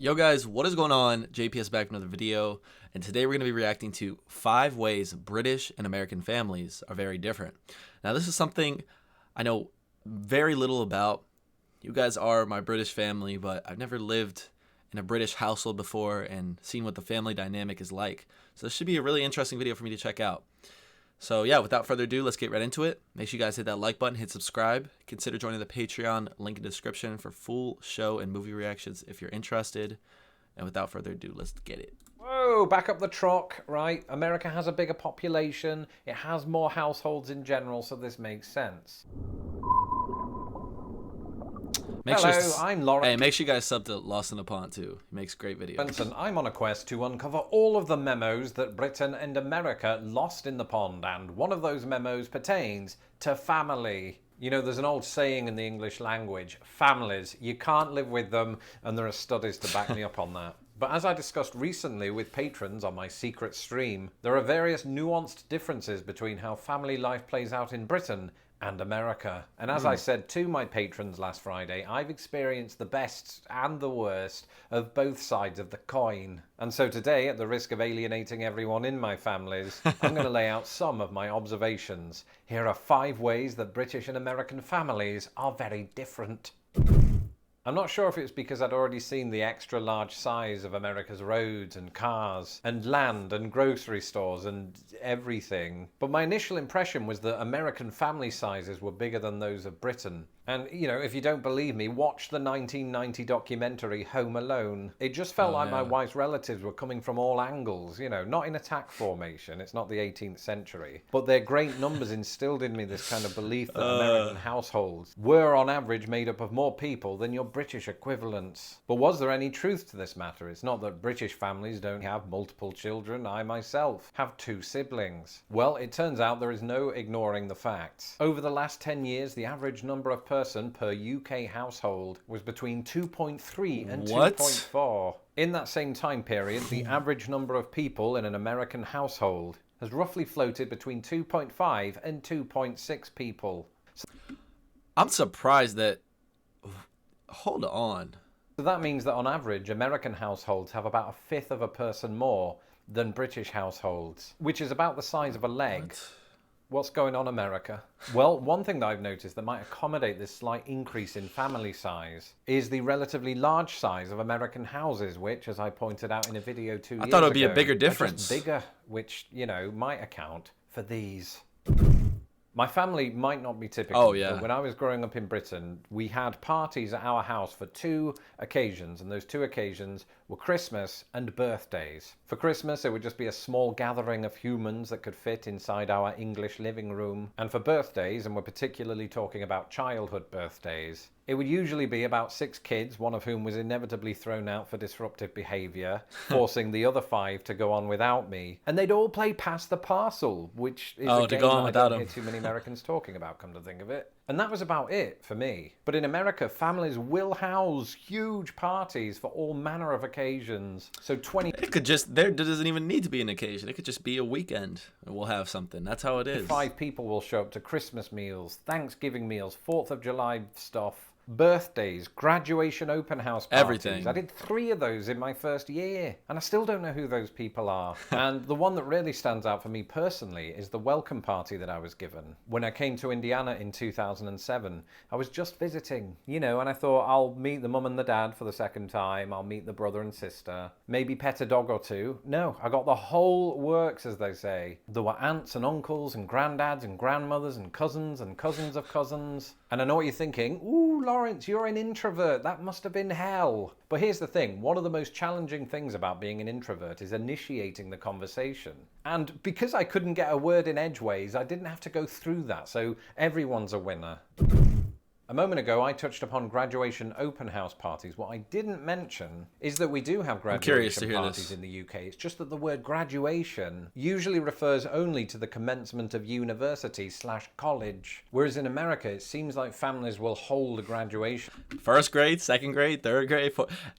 Yo guys, what is going on? JPS back with another video, and today we're going to be reacting to 5 ways British and American families are very different. Now this is something I know very little about. You guys are my British family, but I've never lived in a British household before and seen what the family dynamic is like. So this should be a really interesting video for me to check out. So yeah, without further ado, let's get right into it. Make sure you guys hit that like button, hit subscribe. Consider joining the Patreon, link in the description for full show and movie reactions if you're interested. And without further ado, let's get it. Whoa, back up the truck, right? America has a bigger population. It has more households in general, so this makes sense. Hello, I'm Lawrence. Hey, make sure you guys sub to Lost in the Pond too. He makes great videos. Benson, I'm on a quest to uncover all of the memos that Britain and America lost in the pond, and one of those memos pertains to family. You know, there's an old saying in the English language, families, you can't live with them, and there are studies to back me up on that. But as I discussed recently with patrons on my secret stream, there are various nuanced differences between how family life plays out in Britain and America. And as I said to my patrons last Friday, I've experienced the best and the worst of both sides of the coin. And so today, at the risk of alienating everyone in my families, I'm going to lay out some of my observations. Here are 5 ways that British and American families are very different. I'm not sure if it's because I'd already seen the extra large size of America's roads and cars and land and grocery stores and everything, but my initial impression was that American family sizes were bigger than those of Britain. And, you know, if you don't believe me, watch the 1990 documentary Home Alone. It just felt like my wife's relatives were coming from all angles, you know, not in attack formation, it's not the 18th century, but their great numbers instilled in me this kind of belief that American households were on average made up of more people than your British equivalents. But was there any truth to this matter? It's not that British families don't have multiple children. I myself have 2 siblings. Well, it turns out there is no ignoring the facts. Over the last 10 years, the average number of person per UK household was between 2.3 and 2.4. In that same time period, the average number of people in an American household has roughly floated between 2.5 and 2.6 people. I'm surprised that... Hold on. So that means that on average, American households have about 1/5 of a person more than British households, which is about the size of a leg. What's going on, America? Well, one thing that I've noticed that might accommodate this slight increase in family size is the relatively large size of American houses, which, as I pointed out in a video 2 years ago, I thought it would be a bigger difference. Just bigger, which, you know, might account for these. My family might not be typical. Oh, yeah. But when I was growing up in Britain, we had parties at our house for 2 occasions, and those 2 occasions were Christmas and birthdays. For Christmas, it would just be a small gathering of humans that could fit inside our English living room. And for birthdays, and we're particularly talking about childhood birthdays, it would usually be about 6 kids, one of whom was inevitably thrown out for disruptive behaviour, forcing the other 5 to go on without me. And they'd all play Pass the Parcel, which is a game I don't hear too many Americans talking about, come to think of it. And that was about it for me. But in America, families will house huge parties for all manner of occasions. So It could just, there doesn't even need to be an occasion. It could just be a weekend and we'll have something. That's how it is. 5 people will show up to Christmas meals, Thanksgiving meals, 4th of July stuff, birthdays, graduation open house parties. Everything. I did 3 of those in my first year, and I still don't know who those people are. And the one that really stands out for me personally is the welcome party that I was given. When I came to Indiana in 2007, I was just visiting, you know, and I thought I'll meet the mum and the dad for the second time, I'll meet the brother and sister, maybe pet a dog or 2. No, I got the whole works, as they say. There were aunts and uncles and granddads and grandmothers and cousins of cousins. And I know what you're thinking, ooh, Lawrence, you're an introvert, that must have been hell. But here's the thing, one of the most challenging things about being an introvert is initiating the conversation. And because I couldn't get a word in edgeways, I didn't have to go through that, so everyone's a winner. A moment ago, I touched upon graduation open house parties. What I didn't mention is that we do have graduation parties in the UK. It's just that the word graduation usually refers only to the commencement of university/college. Whereas in America, it seems like families will hold a graduation. 1st grade, 2nd grade, 3rd grade,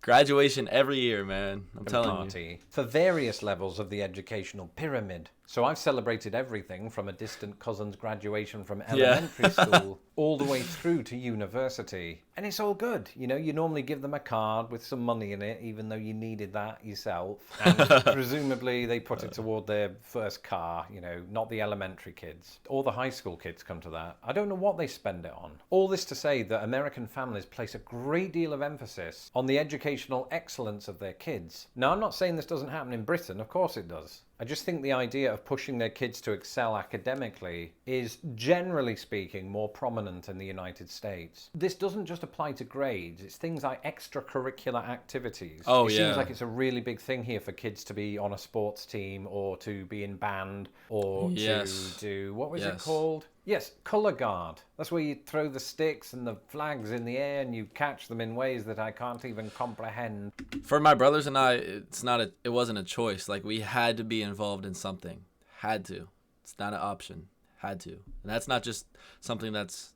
graduation every year, man. I'm telling you. For various levels of the educational pyramid. So I've celebrated everything from a distant cousin's graduation from elementary school all the way through to university. And it's all good. You know, you normally give them a card with some money in it, even though you needed that yourself. And presumably they put it toward their first car, you know, not the elementary kids. Or the high school kids come to that. I don't know what they spend it on. All this to say that American families place a great deal of emphasis on the educational excellence of their kids. Now, I'm not saying this doesn't happen in Britain. Of course it does. I just think the idea of pushing their kids to excel academically is, generally speaking, more prominent in the United States. This doesn't just apply to grades, it's things like extracurricular activities. Oh, it yeah. seems like it's a really big thing here for kids to be on a sports team or to be in band or Yes. to do, what was it Yes. called? Yes, colour guard. That's where you throw the sticks and the flags in the air and you catch them in ways that I can't even comprehend. For my brothers and I, it wasn't a choice. Like, we had to be involved in something. Had to. It's not an option. Had to. And that's not just something that's,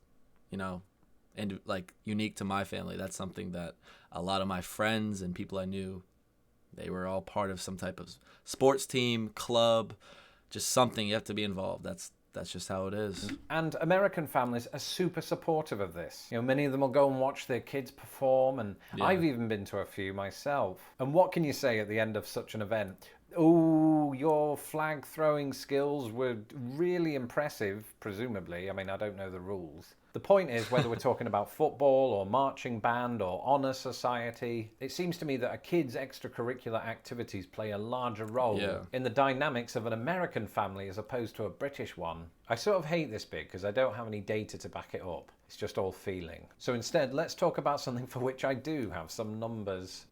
you know, and like unique to my family. That's something that a lot of my friends and people I knew, they were all part of some type of sports team, club, just something. You have to be involved. That's just how it is. And American families are super supportive of this. You know, many of them will go and watch their kids perform, and I've even been to a few myself. And what can you say at the end of such an event? Oh, your flag throwing skills were really impressive, presumably. I mean, I don't know the rules. The point is, whether we're talking about football or marching band or honor society, it seems to me that a kid's extracurricular activities play a larger role in the dynamics of an American family as opposed to a British one. I sort of hate this bit because I don't have any data to back it up. It's just all feeling. So instead, let's talk about something for which I do have some numbers.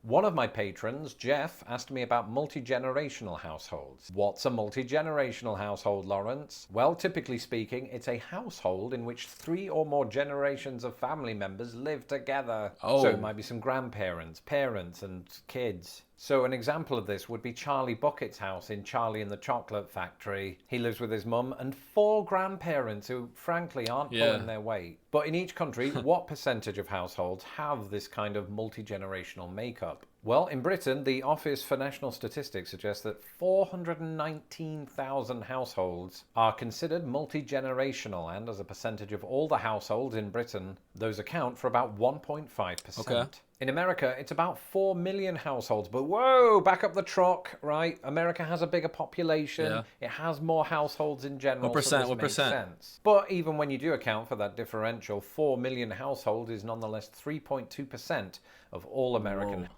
One of my patrons, Jeff, asked me about multi-generational households. What's a multi-generational household, Lawrence? Well, typically speaking, it's a household in which 3 or more generations of family members live together. Oh. So it might be some grandparents, parents, and kids. So an example of this would be Charlie Bucket's house in Charlie and the Chocolate Factory. He lives with his mum and 4 grandparents who, frankly, aren't pulling their weight. But in each country, what percentage of households have this kind of multi-generational makeup? Well, in Britain, the Office for National Statistics suggests that 419,000 households are considered multi-generational, and as a percentage of all the households in Britain, those account for about 1.5%. Okay. In America, it's about 4 million households, but whoa, back up the truck, right? America has a bigger population. Yeah. It has more households in general. What percent? So What this makes percent? sense. But even when you do account for that differential, 4 million households is nonetheless 3.2% of all American.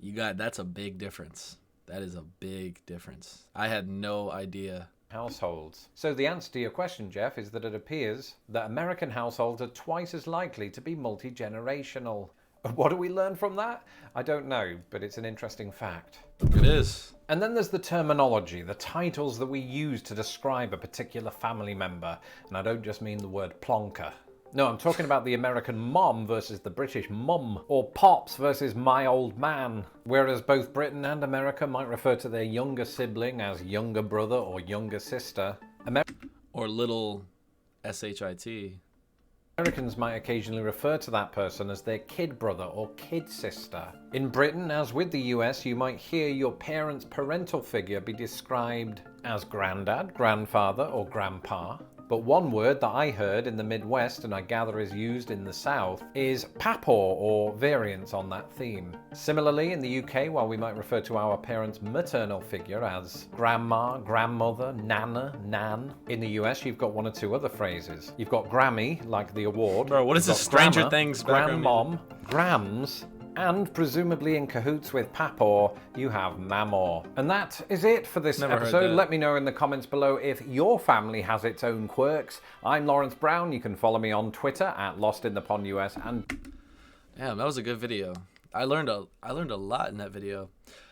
Whoa. That's a big difference. That is a big difference. I had no idea. Households. So the answer to your question, Jeff, is that it appears that American households are twice as likely to be multi-generational. What do we learn from that? I don't know, but it's an interesting fact. It is. And then there's the terminology, the titles that we use to describe a particular family member. And I don't just mean the word plonker. No, I'm talking about the American mom versus the British mum, or pops versus my old man. Whereas both Britain and America might refer to their younger sibling as younger brother or younger sister. Or little shit. Americans might occasionally refer to that person as their kid brother or kid sister. In Britain, as with the US, you might hear your parent's parental figure be described as granddad, grandfather, or grandpa. But one word that I heard in the Midwest, and I gather is used in the South, is papaw, or variants on that theme. Similarly, in the UK, while we might refer to our parents' maternal figure as grandma, grandmother, nana, nan, in the US you've got 1 or 2 other phrases. You've got Grammy, like the award. Bro, what is You've this got Stranger grandma, Things background grandmom, grams, and presumably in cahoots with papaw, you have mamaw. And that is it for this Never heard episode. that. Let me know in the comments below if your family has its own quirks. I'm Lawrence Brown. You can follow me on Twitter at LostInThePondUS. And Damn, that was a good video. I learned a lot in that video.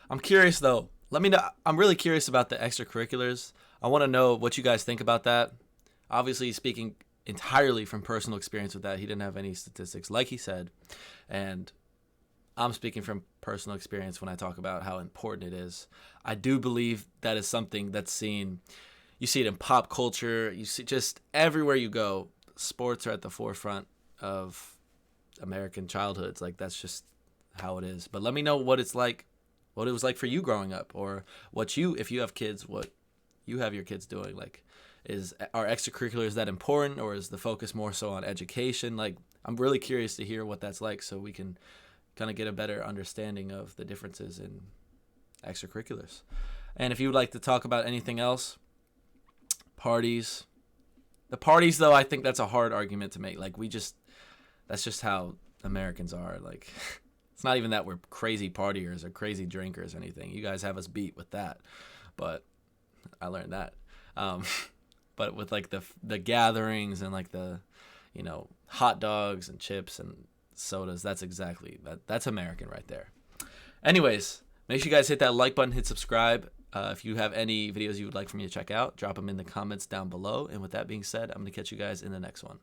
I'm curious though. Let me know. I'm really curious about the extracurriculars. I want to know what you guys think about that. Obviously, speaking entirely from personal experience with that, he didn't have any statistics, like he said, and I'm speaking from personal experience when I talk about how important it is. I do believe that is something that's seen. You see it in pop culture. You see just everywhere you go. Sports are at the forefront of American childhoods. Like, that's just how it is. But let me know what it's like, what it was like for you growing up, or if you have kids, what you have your kids doing? Like, are extracurriculars that important, or is the focus more so on education? Like, I'm really curious to hear what that's like, so we can kind of get a better understanding of the differences in extracurriculars. And if you would like to talk about anything else, parties. The parties, though, I think that's a hard argument to make. Like, that's just how Americans are. Like, it's not even that we're crazy partiers or crazy drinkers or anything. You guys have us beat with that. But I learned that. But with like the gatherings and like the, hot dogs and chips and sodas, that's American right there. Anyways, make sure you guys hit that like button, hit subscribe. If you have any videos you would like for me to check out, drop them in the comments down below. And with that being said, I'm going to catch you guys in the next one.